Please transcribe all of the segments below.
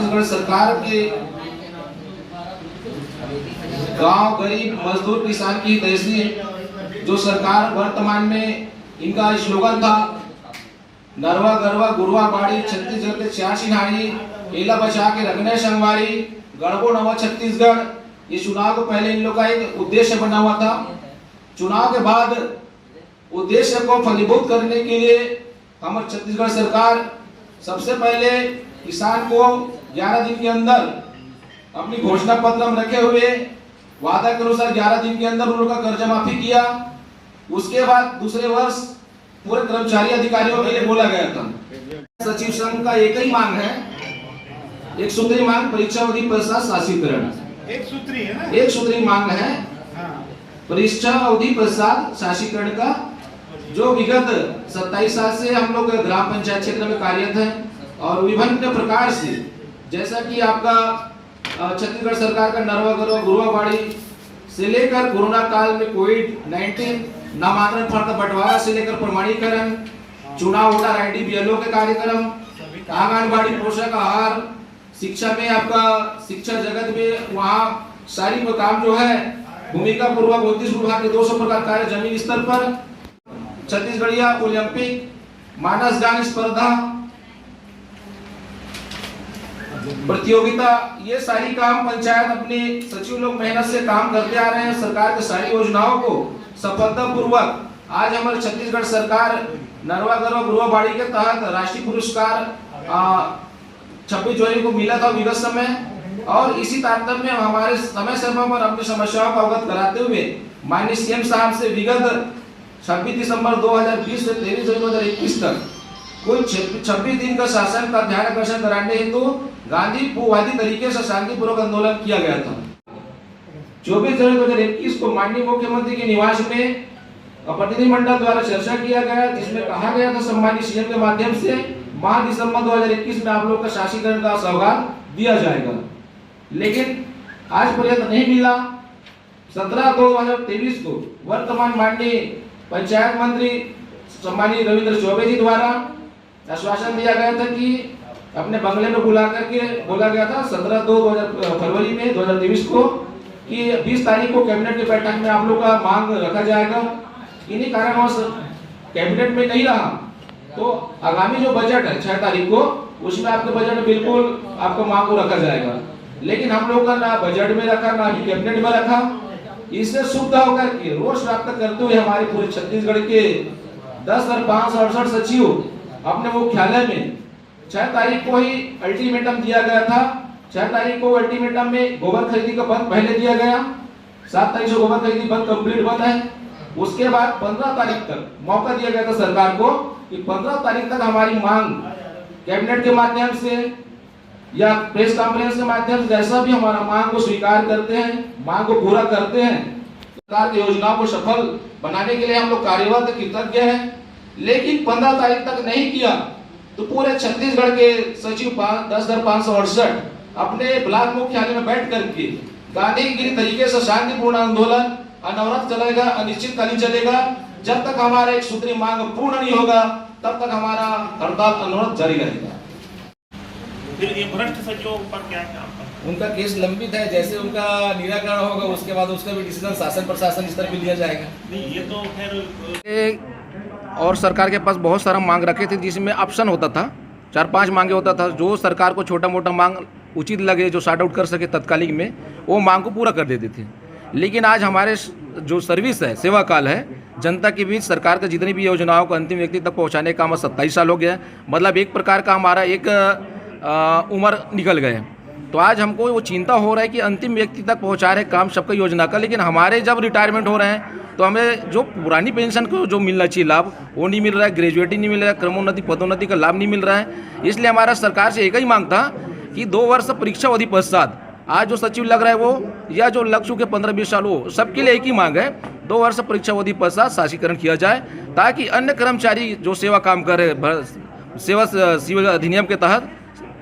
छत्तीसगढ़ सरकार के गांव गरीब मजदूर किसान की हितैषी जो सरकार वर्तमान में इनका स्लोगन था नरवा गरवा गुरुआ बाड़ी छत्तीसगढ़ के 86 नाड़ी एला बचा के रखने संगवारी गढ़बो नवा छत्तीसगढ़। ये चुनाव को पहले इन लोग का एक उद्देश्य बना हुआ था। चुनाव के बाद उद्देश्य को फलीभूत करने के लिए हमारे छत्तीसगढ़ सरकार सबसे पहले किसान को 11 दिन के अंदर अपनी घोषणा पत्र में रखे हुए वादा के अनुसार 11 दिन के अंदर उन लोगों का कर्ज माफी किया। उसके बाद दूसरे वर्ष पूरे कर्मचारी अधिकारियों के लिए बोला गया था। सचिव संघ का एक ही मांग है, एक सूत्री मांग परीक्षा अवधि पश्चात शासीकरण। एक सूत्री है ना, एक सूत्री मांग है परीक्षा अवधि पश्चात शासीकरण का। जो विगत 27 साल से हम लोग ग्राम पंचायत क्षेत्र में कार्यरत हैं और विभिन्न प्रकार से जैसा कि आपका छत्तीसगढ़ सरकार का नरवा गरवा गुरुआ बाड़ी से लेकर कोरोना काल में कोविड-19 नामांकन फर्द बंटवारा से लेकर प्रमाणीकरण, चुनाव वोटर आईडी बीएलओ के कार्यक्रम, आंगनबाड़ी पोषक आहार, शिक्षा में आपका शिक्षा जगत में वहाँ सारी वो काम जो है भूमिका पूर्वक 29 विभाग के 200 प्रकार कार्य जमीन स्तर पर, छत्तीसगढ़िया ओलंपिक मानस गान स्पर्धा प्रतियोगिता, ये सारी काम पंचायत अपने सचिव लोग मेहनत से काम करते आ रहे हैं। सरकार की सारी योजनाओं को सफलतापूर्वक आज हमारे छत्तीसगढ़ सरकार नरवा गरवा गुरुआ बाड़ी के तहत राष्ट्रीय पुरस्कार 26 जनवरी को मिला था विगत समय। और इसी तारतम्य में हमारे समय समय पर अपनी समस्याओं को अवगत कराते हुए माननीय सीएम साहब से विगत 26 दिसंबर 2020 से 13 जनवरी 2021 तक कुल 26 दिन का शासन का ध्यान आकर्षण कराने हेतु गांधी भूवादी तरीके से शांतिपूर्वक आंदोलन किया गया था। 24 जनवरी 2021 को माननीय मुख्यमंत्री के निवास में प्रतिनिधिमंडल द्वारा चर्चा किया गया, जिसमें कहा गया था सम्मानित सीएम के माध्यम से माह दिसंबर 2021 में आप लोग का शासीकरण का सौगात दिया जाएगा। लेकिन आज पर्यंत नहीं मिला। 17/2/2023 को वर्तमान माननीय पंचायत मंत्री सम्मानित रविंद्र चौबे जी द्वारा आश्वासन दिया गया था कि अपने बंगले में बुला करके बोला गया था 17 फरवरी में 2023 को कि 20 तारीख को कैबिनेट की बैठक में आप लोग का मांग रखा जाएगा। इन्हीं कारणवश कैबिनेट में नहीं रहा तो आगामी जो बजट है 6 तारीख को उसमें आपके बजट में बिल्कुल आपको मांग को रखा जाएगा। लेकिन हम लोग का ना बजट में रखा ना ही कैबिनेट में रखा। इससे सुविधा होकर के रोष प्राप्त करते हुए हमारे पूरे छत्तीसगढ़ के 10,568 सचिव अपने मुख्यालय में 6 तारीख को ही अल्टीमेटम दिया गया था। 6 तारीख को अल्टीमेटम में गोबर खरीदी का बंद पहले दिया गया, 7 तारीख से गोबर खरीदी बंद कंप्लीट बंद है। उसके बाद 15 तारीख तक मौका दिया गया था सरकार को कि 15 तारीख तक हमारी मांग कैबिनेट के माध्यम से या प्रेस कॉन्फ्रेंस के माध्यम से जैसा भी हमारा मांग को स्वीकार करते हैं, मांग को पूरा करते हैं। सरकार की योजनाओं को सफल बनाने के लिए हम लोग कार्यरत कृतज्ञ हैं। लेकिन 15 तारीख तक नहीं किया तो पूरे छत्तीसगढ़ के सचिव 10,568 अपने ब्लॉक मुख्यालय में बैठ करके गांधीगिरी तरीके से शांतिपूर्ण आंदोलन अनवरत चलेगा, अनिश्चितकालीन चलेगा। जब तक हमारा एक सूत्री मांग पूर्ण नहीं होगा तब तक हमारा हड़ताल अनवरत जारी रहेगा। फिर ये भ्रष्ट सचिवों पर क्या काम? उनका केस लंबित है, जैसे उनका निराकरण होगा उसके बाद उसका भी डिसीजन शासन प्रशासन स्तर पर लिया जाएगा। नहीं ये तो खैर और सरकार के पास बहुत सारा मांग रखे थे जिसमें ऑप्शन होता था, 4-5 मांगे होता था। जो सरकार को छोटा मोटा मांग उचित लगे, जो शॉर्ट आउट कर सके तत्कालिक में, वो मांग को पूरा कर देते थे। लेकिन आज हमारे जो सर्विस है, सेवा काल है, जनता के बीच सरकार के जितनी भी योजनाओं को अंतिम व्यक्ति तक पहुंचाने का हमारा 27 साल हो गया। मतलब एक प्रकार का हमारा एक उम्र निकल गए। तो आज हमको वो चिंता हो रहा है कि अंतिम व्यक्ति तक पहुंचा रहे काम सबका योजना का, लेकिन हमारे जब रिटायरमेंट हो रहे हैं तो हमें जो पुरानी पेंशन को जो मिलना चाहिए लाभ वो नहीं मिल रहा है, ग्रेजुएटी नहीं मिल रहा है, क्रमोन्नति पदोन्नति का लाभ नहीं मिल रहा है। इसलिए हमारा सरकार से एक ही मांग था कि 2 वर्ष परीक्षा अवधि पश्चात आज जो सचिव लग रहा है वो या जो लग चुके 15-20 साल वो सबके लिए एक ही मांग है, 2 वर्ष परीक्षा अवधि पश्चात शासीकरण किया जाए ताकि अन्य कर्मचारी जो सेवा काम कर रहे सेवा सिविल अधिनियम के तहत,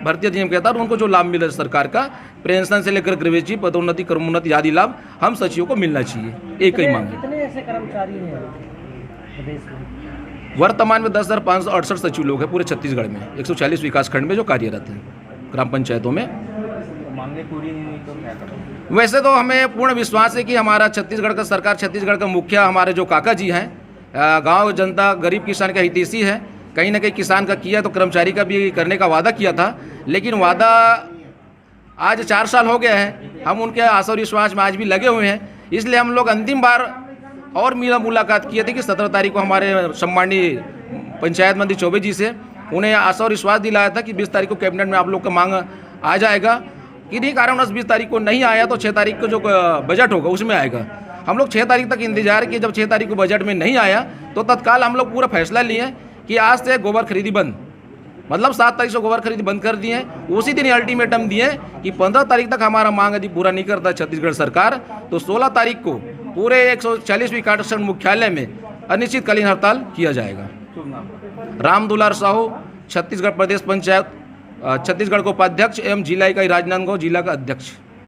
भारतीय अधिनियम के तहत उनको जो लाभ मिले सरकार का, पेंशन से लेकर ग्रेजुएटी पदोन्नति क्रमोन्नति आदि लाभ हम सचिवों को मिलना चाहिए। एक ही मांग है। कितने ऐसे कर्मचारी हैं प्रदेश में? वर्तमान में 10,568 सचिव लोग हैं पूरे छत्तीसगढ़ में, 140 विकास खंड में जो कार्यरत हैं ग्राम पंचायतों में। मांगे पूरी नहीं हुई तो क्या करें? वैसे तो हमें पूर्ण विश्वास है कि हमारा छत्तीसगढ़ का सरकार, छत्तीसगढ़ का मुखिया हमारे जो काका जी हैं, गांव जनता गरीब किसान का हितैषी है। कहीं ना कहीं किसान का किया तो कर्मचारी का भी करने का वादा किया था, लेकिन वादा आज 4 साल हो गया है। हम उनके आशा और विश्वास में आज भी लगे हुए हैं। इसलिए हम लोग अंतिम बार और मुलाकात किए थे कि 17 तारीख को हमारे सम्मानीय पंचायत मंत्री चौबे जी से उन्हें आशा और विश्वास दिलाया था कि 20 तारीख को कैबिनेट में आप लोग का मांग आ जाएगा। किन्हीं कारणवश 20 तारीख को नहीं आया तो 6 तारीख को जो बजट होगा उसमें आएगा। हम लोग 6 तारीख तक इंतजार किए। जब 6 तारीख को बजट में नहीं आया तो तत्काल हम लोग पूरा फैसला लिए कि आज से गोबर खरीदी बंद, मतलब 7 तारीख से गोबर खरीदी बंद कर दिए। उसी दिन अल्टीमेटम दिए कि 15 तारीख तक हमारा मांग यदि पूरा नहीं करता छत्तीसगढ़ सरकार तो 16 तारीख को पूरे 140 विकास मुख्यालय में अनिश्चितकालीन हड़ताल किया जाएगा। राम दुलार साहू, छत्तीसगढ़ प्रदेश पंचायत, छत्तीसगढ़ को उपाध्यक्ष एवं जिला इकाई राजनांदगांव जिला का अध्यक्ष।